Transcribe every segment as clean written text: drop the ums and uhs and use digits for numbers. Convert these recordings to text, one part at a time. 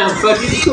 Apa gitu?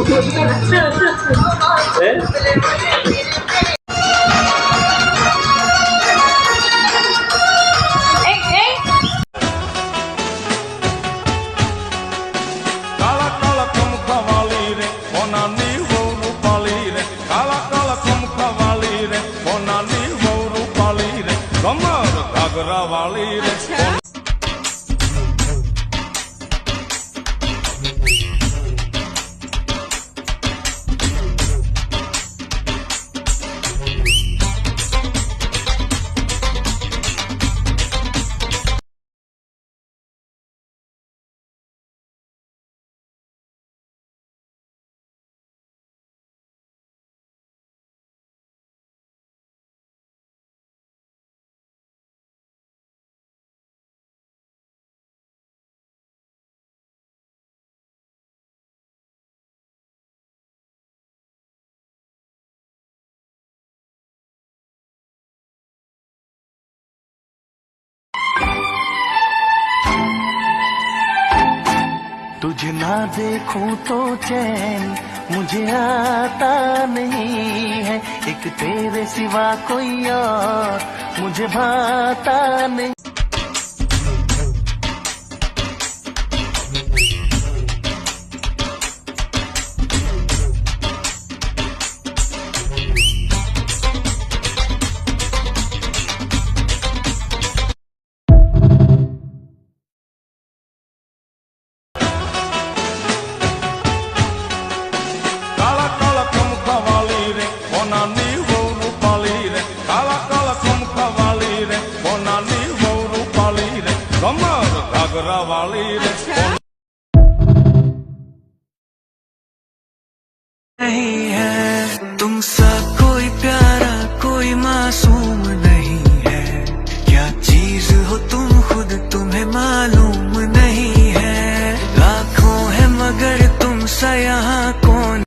तुझे ना देखूं तो चैन मुझे आता नहीं है, एक तेरे सिवा कोई और मुझे भाता नहीं। नहीं है तुमसा कोई प्यारा, कोई मासूम नहीं है, क्या चीज हो तुम खुद तुम्हें मालूम नहीं है, लाखों है मगर तुमसा यहाँ कौन।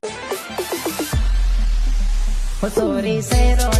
Sorry, cero.